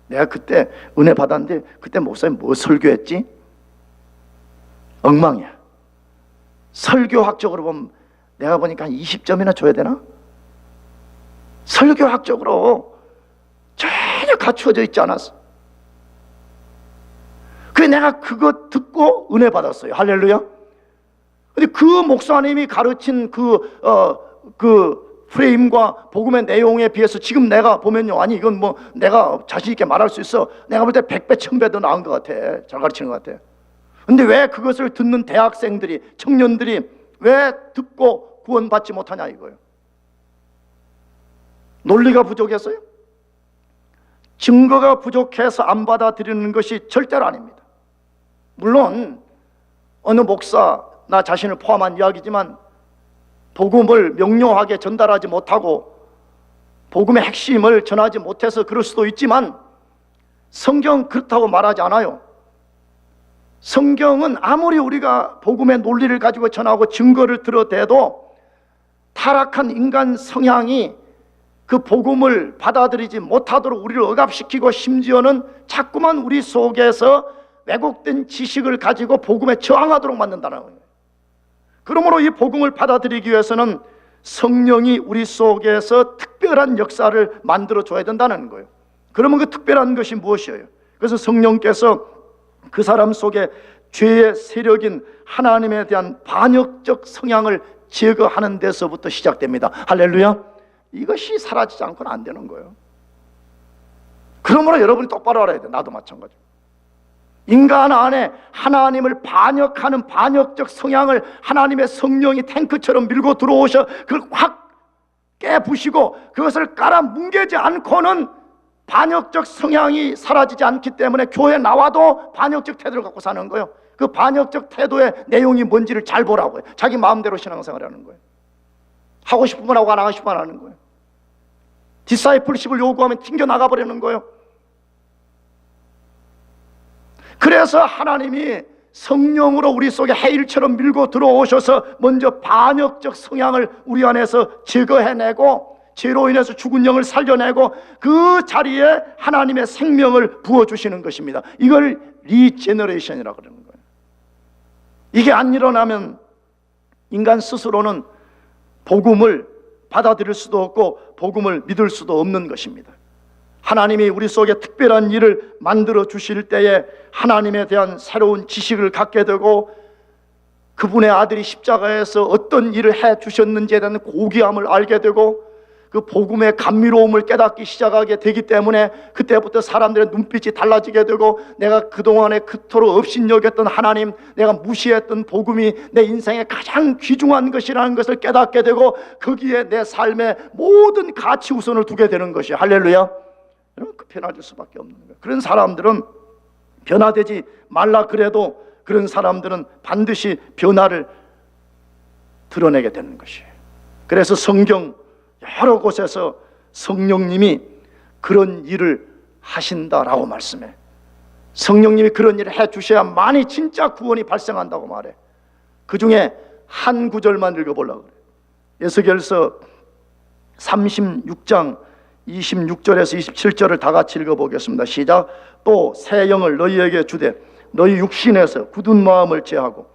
[SPEAKER 1] 내가 그때 은혜 받았는데 그때 목사님 뭐 설교했지? 엉망이야. 설교학적으로 보면 내가 보니까 한 20점이나 줘야 되나? 설교학적으로 전혀 갖추어져 있지 않았어. 그래서 내가 그거 듣고 은혜 받았어요. 할렐루야. 근데 그 목사님이 가르친 그 프레임과 복음의 내용에 비해서 지금 내가 보면요, 아니 이건 뭐 내가 자신 있게 말할 수 있어. 내가 볼 때 100배 1000배 더 나은 것 같아. 잘 가르치는 것 같아. 근데 왜 그것을 듣는 대학생들이, 청년들이 왜 듣고 구원받지 못하냐 이거예요. 논리가 부족해서요? 증거가 부족해서 안 받아들이는 것이 절대로 아닙니다. 물론 어느 목사, 나 자신을 포함한 이야기지만 복음을 명료하게 전달하지 못하고 복음의 핵심을 전하지 못해서 그럴 수도 있지만 성경 그렇다고 말하지 않아요. 성경은 아무리 우리가 복음의 논리를 가지고 전하고 증거를 들어대도 타락한 인간 성향이 그 복음을 받아들이지 못하도록 우리를 억압시키고 심지어는 자꾸만 우리 속에서 왜곡된 지식을 가지고 복음에 저항하도록 만든다는 거예요. 그러므로 이 복음을 받아들이기 위해서는 성령이 우리 속에서 특별한 역사를 만들어줘야 된다는 거예요. 그러면 그 특별한 것이 무엇이에요? 그래서 성령께서 그 사람 속에 죄의 세력인 하나님에 대한 반역적 성향을 제거하는 데서부터 시작됩니다. 할렐루야. 이것이 사라지지 않고는 안 되는 거예요. 그러므로 여러분이 똑바로 알아야 돼요. 나도 마찬가지. 인간 안에 하나님을 반역하는 반역적 성향을 하나님의 성령이 탱크처럼 밀고 들어오셔 그걸 확 깨부시고 그것을 깔아뭉개지 않고는 반역적 성향이 사라지지 않기 때문에 교회 나와도 반역적 태도를 갖고 사는 거예요. 그 반역적 태도의 내용이 뭔지를 잘 보라고요. 자기 마음대로 신앙생활을 하는 거예요. 하고 싶은 건 하고 안 하고 싶은 건 하는 거예요. 디사이플십을 요구하면 튕겨나가 버리는 거예요. 그래서 하나님이 성령으로 우리 속에 해일처럼 밀고 들어오셔서 먼저 반역적 성향을 우리 안에서 제거해내고 죄로 인해서 죽은 영을 살려내고 그 자리에 하나님의 생명을 부어주시는 것입니다. 이걸 리제너레이션이라고 그러는 거예요. 이게 안 일어나면 인간 스스로는 복음을 받아들일 수도 없고 복음을 믿을 수도 없는 것입니다. 하나님이 우리 속에 특별한 일을 만들어 주실 때에 하나님에 대한 새로운 지식을 갖게 되고 그분의 아들이 십자가에서 어떤 일을 해 주셨는지에 대한 고귀함을 알게 되고 그 복음의 감미로움을 깨닫기 시작하게 되기 때문에 그때부터 사람들의 눈빛이 달라지게 되고 내가 그동안에 그토록 업신여겼던 하나님, 내가 무시했던 복음이 내 인생의 가장 귀중한 것이라는 것을 깨닫게 되고 거기에 내 삶의 모든 가치 우선을 두게 되는 것이에요. 할렐루야. 여러분, 그 변화될 수밖에 없는 거예요. 그런 사람들은 변화되지 말라 그래도 그런 사람들은 반드시 변화를 드러내게 되는 것이에요. 그래서 성경 여러 곳에서 성령님이 그런 일을 하신다라고 말씀해. 성령님이 그런 일을 해 주셔야만이 진짜 구원이 발생한다고 말해. 그 중에 한 구절만 읽어보려고 그래요. 에스겔서 36장 26절에서 27절을 다 같이 읽어보겠습니다. 시작. 또 새 영을 너희에게 주되 너희 육신에서 굳은 마음을 제하고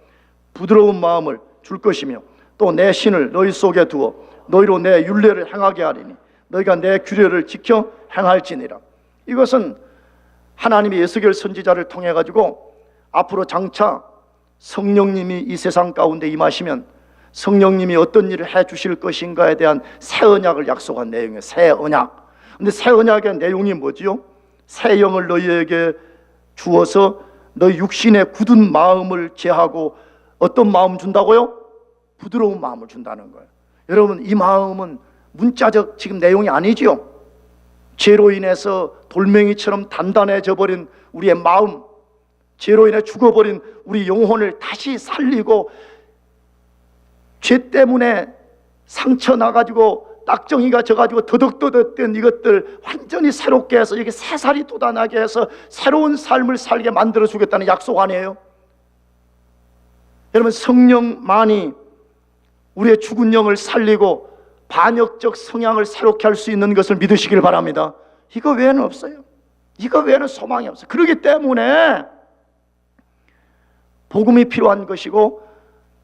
[SPEAKER 1] 부드러운 마음을 줄 것이며 또 내 신을 너희 속에 두어 너희로 내 율례를 행하게 하리니 너희가 내 규례를 지켜 행할지니라. 이것은 하나님이 에스겔 선지자를 통해 가지고 앞으로 장차 성령님이 이 세상 가운데 임하시면 성령님이 어떤 일을 해 주실 것인가에 대한 새 언약을 약속한 내용이에요. 새 언약. 근데 새 언약의 내용이 뭐지요? 새 영을 너희에게 주어서 너희 육신의 굳은 마음을 제하고 어떤 마음 준다고요? 부드러운 마음을 준다는 거예요. 여러분, 이 마음은 문자적 지금 내용이 아니지요. 죄로 인해서 돌멩이처럼 단단해져 버린 우리의 마음, 죄로 인해 죽어버린 우리 영혼을 다시 살리고 죄 때문에 상처 나가지고 딱정이가 져가지고 더덕더덕된 이것들 완전히 새롭게 해서 이게 새살이 돋아나게 해서 새로운 삶을 살게 만들어주겠다는 약속 아니에요? 여러분, 성령만이 우리의 죽은 영을 살리고 반역적 성향을 새롭게 할 수 있는 것을 믿으시길 바랍니다. 이거 외에는 없어요. 이거 외에는 소망이 없어요. 그렇기 때문에 복음이 필요한 것이고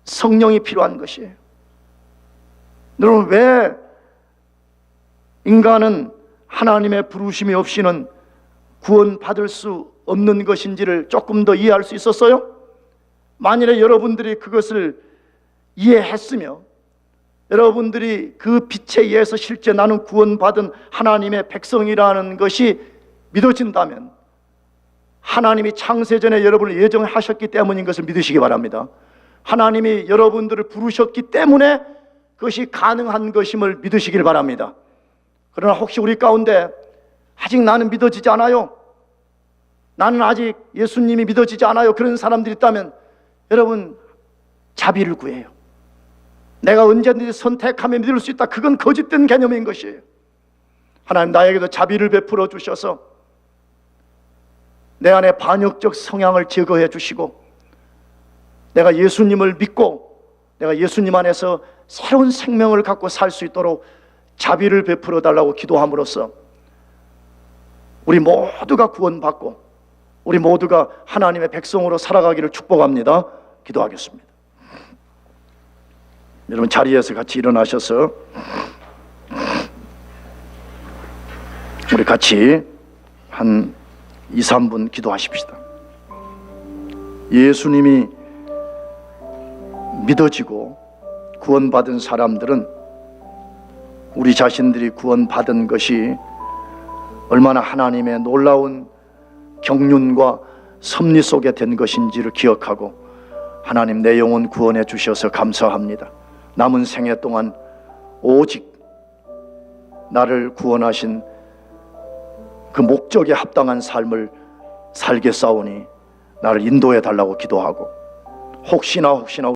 [SPEAKER 1] 성령이 필요한 것이에요. 여러분, 왜 인간은 하나님의 부르심이 없이는 구원받을 수 없는 것인지를 조금 더 이해할 수 있었어요? 만일에 여러분들이 그것을 이해했으며 여러분들이 그 빛에 의해서 실제 나는 구원받은 하나님의 백성이라는 것이 믿어진다면 하나님이 창세전에 여러분을 예정하셨기 때문인 것을 믿으시기 바랍니다. 하나님이 여러분들을 부르셨기 때문에 그것이 가능한 것임을 믿으시길 바랍니다. 그러나 혹시 우리 가운데 아직 나는 믿어지지 않아요, 나는 아직 예수님이 믿어지지 않아요, 그런 사람들이 있다면 여러분, 자비를 구해요. 내가 언제든지 선택하며 믿을 수 있다, 그건 거짓된 개념인 것이에요. 하나님 나에게도 자비를 베풀어 주셔서 내 안에 반역적 성향을 제거해 주시고 내가 예수님을 믿고 내가 예수님 안에서 새로운 생명을 갖고 살 수 있도록 자비를 베풀어 달라고 기도함으로써 우리 모두가 구원받고 우리 모두가 하나님의 백성으로 살아가기를 축복합니다. 기도하겠습니다. 여러분, 자리에서 같이 일어나셔서 우리 같이 한 2, 3분 기도하십시다. 예수님이 믿어지고 구원받은 사람들은 우리 자신들이 구원받은 것이 얼마나 하나님의 놀라운 경륜과 섭리 속에 된 것인지를 기억하고 하나님, 내 영혼 구원해 주셔서 감사합니다. 남은 생애 동안 오직 나를 구원하신 그 목적에 합당한 삶을 살겠사오니 나를 인도해 달라고 기도하고 혹시나